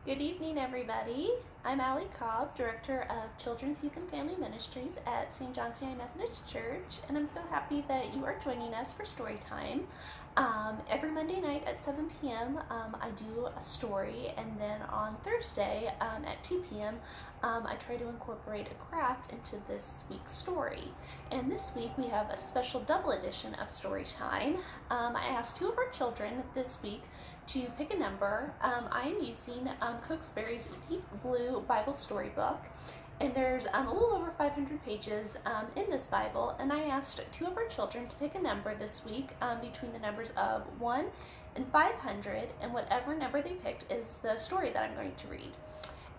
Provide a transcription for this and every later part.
Good evening, everybody. I'm Allie Cobb, Director of Children's Youth and Family Ministries at St. John's United Methodist Church, and I'm so happy that you are joining us for story time. Every Monday night at 7 p.m. I do a story, and then on Thursday at 2 p.m. I try to incorporate a craft into this week's story. And this week we have a special double edition of story time. I asked two of our children this week to pick a number. I am using Cokesbury's Deep Blue Bible Storybook, and there's a little over 500 pages in this Bible, and I asked two of our children to pick a number this week between the numbers of 1 and 500, and whatever number they picked is the story that I'm going to read.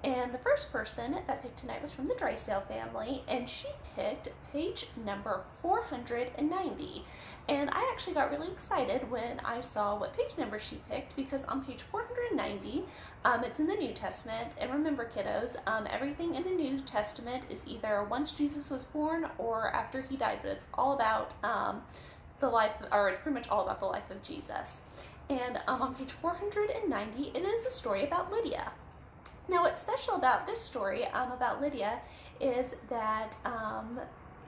And the first person that picked tonight was from the Drysdale family, and she picked page number 490. And I actually got really excited when I saw what page number she picked, because on page 490, it's in the New Testament. And remember, kiddos, everything in the New Testament is either once Jesus was born or after he died, but it's all about the life, or it's pretty much all about the life of Jesus. And on page 490, it is a story about Lydia. Now, what's special about this story about Lydia is that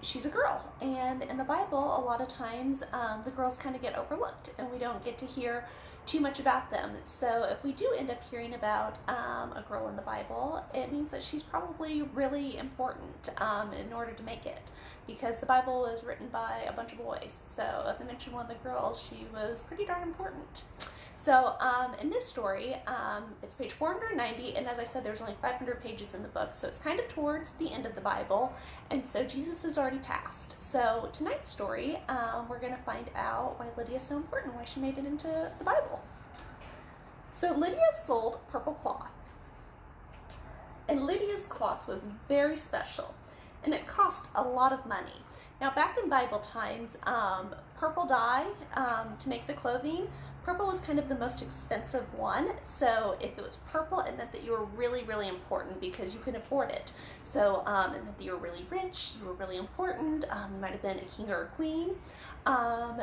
she's a girl, and in the Bible, a lot of times the girls kind of get overlooked, and we don't get to hear too much about them. So if we do end up hearing about a girl in the Bible, it means that she's probably really important in order to make it, because the Bible was written by a bunch of boys. So if I mention one of the girls, she was pretty darn important. So in this story, it's page 490, and as I said, there's only 500 pages in the book, so it's kind of towards the end of the Bible, and so Jesus has already passed. So tonight's story, we're going to find out why Lydia is so important, why she made it into the Bible. So Lydia sold purple cloth, and Lydia's cloth was very special, and it cost a lot of money. Now, back in Bible times, purple dye to make the clothing, purple was kind of the most expensive one. So if it was purple, it meant that you were really, really important because you could afford it. So it meant that you were really rich, you were really important, you might have been a king or a queen.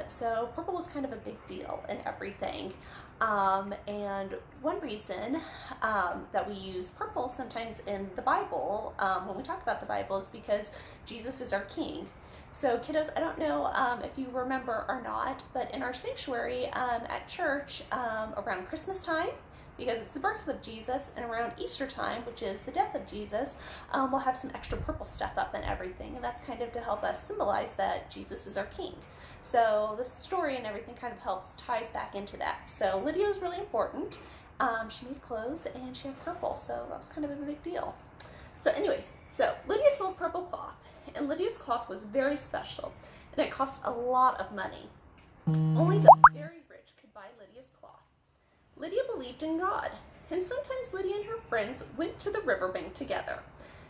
So purple was kind of a big deal in everything. And one reason that we use purple sometimes in the Bible, when we talk about the Bible, is because Jesus is our king. So kiddos, I don't know if you remember or not, but in our sanctuary at church around Christmas time, because it's the birth of Jesus, and around Easter time, which is the death of Jesus, we'll have some extra purple stuff up and everything, and that's kind of to help us symbolize that Jesus is our king. So the story and everything kind of ties back into that. So Lydia was really important. She made clothes, and she had purple, so that was kind of a big deal. So anyways, so Lydia sold purple cloth, and Lydia's cloth was very special, and it cost a lot of money. Only the very rich could buy Lydia's cloth. Lydia believed in God, and sometimes Lydia and her friends went to the riverbank together.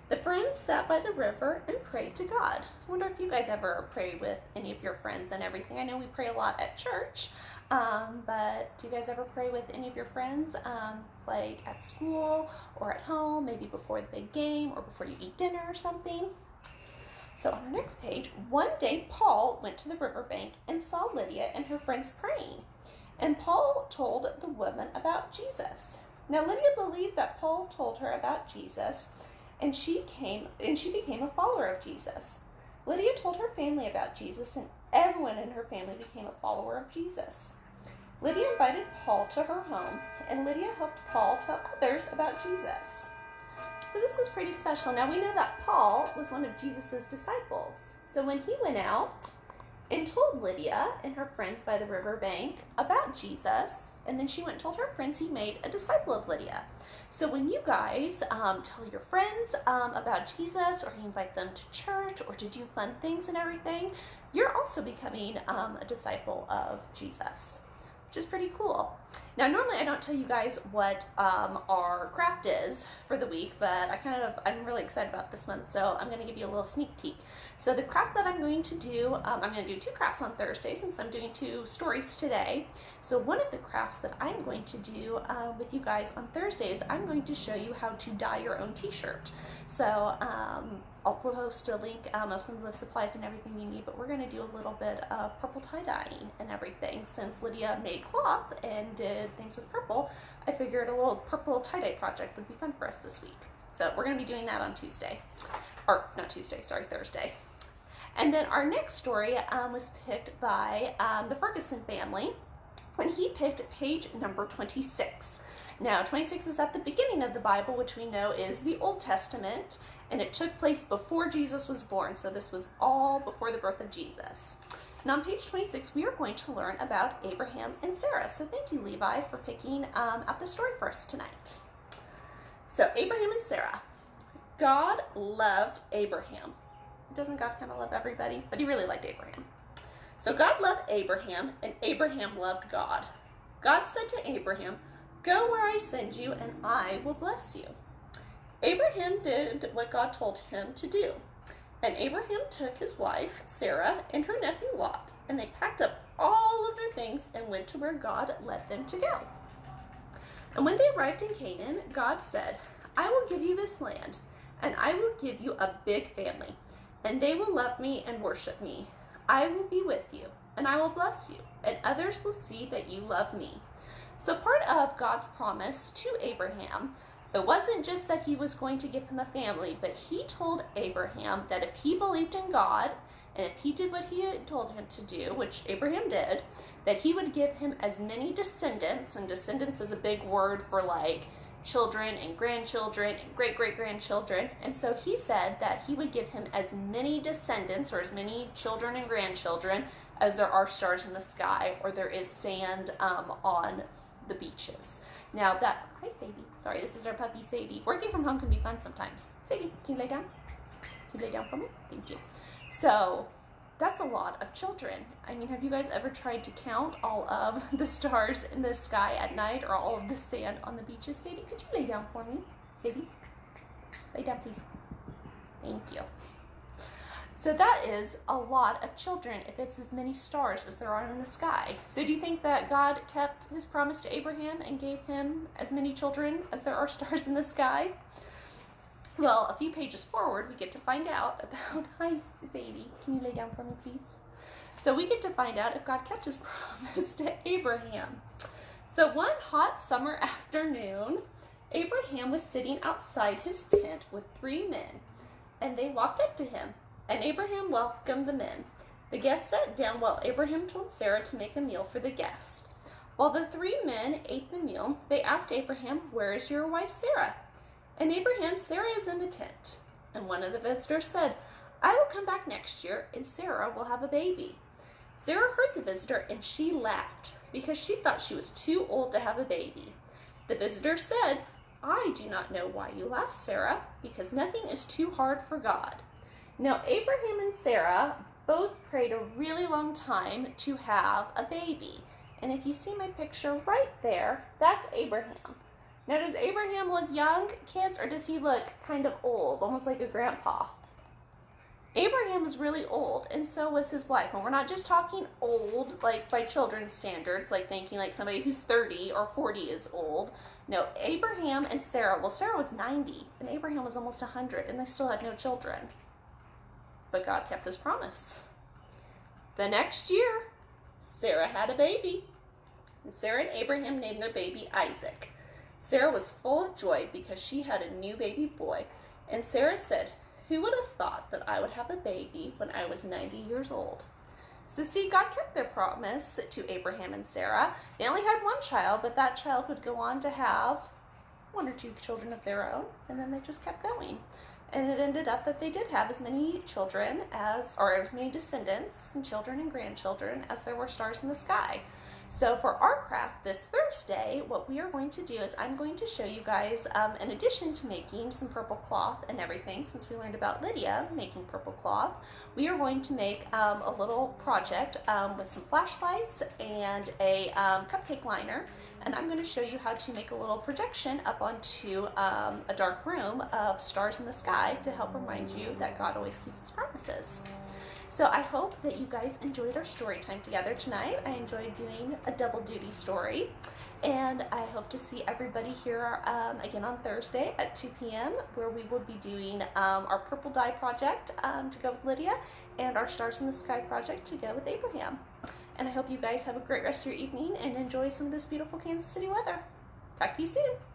The friends sat by the river and prayed to God. I wonder if you guys ever pray with any of your friends and everything. I know we pray a lot at church, but do you guys ever pray with any of your friends, like at school or at home, maybe before the big game or before you eat dinner or something? So on our next page, one day Paul went to the riverbank and saw Lydia and her friends praying. And Paul told the woman about Jesus. Now Lydia believed that Paul told her about Jesus, and she became a follower of Jesus. Lydia told her family about Jesus, and everyone in her family became a follower of Jesus. Lydia invited Paul to her home, and Lydia helped Paul tell others about Jesus. So this is pretty special. Now we know that Paul was one of Jesus's disciples. So when he went out and told Lydia and her friends by the riverbank about Jesus, and then she went and told her friends, he made a disciple of Lydia. So when you guys tell your friends about Jesus, or you invite them to church, or to do fun things and everything, you're also becoming a disciple of Jesus, which is pretty cool. Now, normally I don't tell you guys what our craft is for the week, but I'm really excited about this one, so I'm going to give you a little sneak peek. So the craft that I'm going to do, I'm going to do two crafts on Thursday since I'm doing two stories today. So one of the crafts that I'm going to do with you guys on Thursday is I'm going to show you how to dye your own t-shirt. So I'll post a link of some of the supplies and everything you need, but we're going to do a little bit of purple tie-dyeing and everything, since Lydia made cloth and did did things with purple, I figured a little purple tie-dye project would be fun for us this week. So we're going to be doing that on Tuesday. Or not Tuesday, sorry, Thursday. And then our next story was picked by the Ferguson family when he picked page number 26. Now, 26 is at the beginning of the Bible, which we know is the Old Testament, and it took place before Jesus was born, so this was all before the birth of Jesus. And on page 26, we are going to learn about Abraham and Sarah. So thank you, Levi, for picking out the story for us tonight. So Abraham and Sarah. God loved Abraham. Doesn't God kind of love everybody? But he really liked Abraham. So God loved Abraham, and Abraham loved God. God said to Abraham, "Go where I send you, and I will bless you." Abraham did what God told him to do. And Abraham took his wife, Sarah, and her nephew Lot, and they packed up all of their things and went to where God led them to go. And when they arrived in Canaan, God said, "I will give you this land, and I will give you a big family, and they will love me and worship me. I will be with you, and I will bless you, and others will see that you love me." So part of God's promise to Abraham, it wasn't just that he was going to give him a family, but he told Abraham that if he believed in God, and if he did what he had told him to do, which Abraham did, that he would give him as many descendants, and descendants is a big word for like children and grandchildren and great-great-grandchildren. And so he said that he would give him as many descendants or as many children and grandchildren as there are stars in the sky or there is sand on the beaches. Now that, hi Sadie, sorry, this is our puppy Sadie. Working from home can be fun sometimes. Sadie, can you lay down? Can you lay down for me? Thank you. So that's a lot of children. I mean, have you guys ever tried to count all of the stars in the sky at night or all of the sand on the beaches? Sadie, could you lay down for me? Sadie, lay down please. Thank you. So that is a lot of children if it's as many stars as there are in the sky. So do you think that God kept his promise to Abraham and gave him as many children as there are stars in the sky? Well, a few pages forward, we get to find out about, hi Sadie, can you lay down for me please? So we get to find out if God kept his promise to Abraham. So one hot summer afternoon, Abraham was sitting outside his tent with 3 men, and they walked up to him. And Abraham welcomed the men. The guests sat down while Abraham told Sarah to make a meal for the guest. While the 3 men ate the meal, they asked Abraham, "Where is your wife Sarah?" And Abraham, "Sarah is in the tent." And one of the visitors said, "I will come back next year, and Sarah will have a baby." Sarah heard the visitor, and she laughed because she thought she was too old to have a baby. The visitor said, "I do not know why you laugh, Sarah, because nothing is too hard for God." Now, Abraham and Sarah both prayed a really long time to have a baby. And if you see my picture right there, that's Abraham. Now, does Abraham look young, kids, or does he look kind of old, almost like a grandpa? Abraham was really old, and so was his wife. And we're not just talking old, like by children's standards, like thinking like somebody who's 30 or 40 is old. No, Abraham and Sarah, well, Sarah was 90, and Abraham was almost 100, and they still had no children. But God kept his promise. The next year, Sarah had a baby. And Sarah and Abraham named their baby Isaac. Sarah was full of joy because she had a new baby boy. And Sarah said, "Who would have thought that I would have a baby when I was 90 years old?" So see, God kept their promise to Abraham and Sarah. They only had one child, but that child would go on to have 1 or 2 children of their own. And then they just kept going. And it ended up that they did have as many children or as many descendants and children and grandchildren as there were stars in the sky. So for our craft this Thursday, what we are going to do is I'm going to show you guys, in addition to making some purple cloth and everything, since we learned about Lydia making purple cloth, we are going to make a little project with some flashlights and a cupcake liner. And I'm going to show you how to make a little projection up onto a dark room of stars in the sky to help remind you that God always keeps his promises. So I hope that you guys enjoyed our story time together tonight. I enjoyed doing a double duty story. And I hope to see everybody here again on Thursday at 2 p.m. where we will be doing our purple dye project to go with Lydia and our Stars in the Sky project to go with Abraham. And I hope you guys have a great rest of your evening and enjoy some of this beautiful Kansas City weather. Talk to you soon.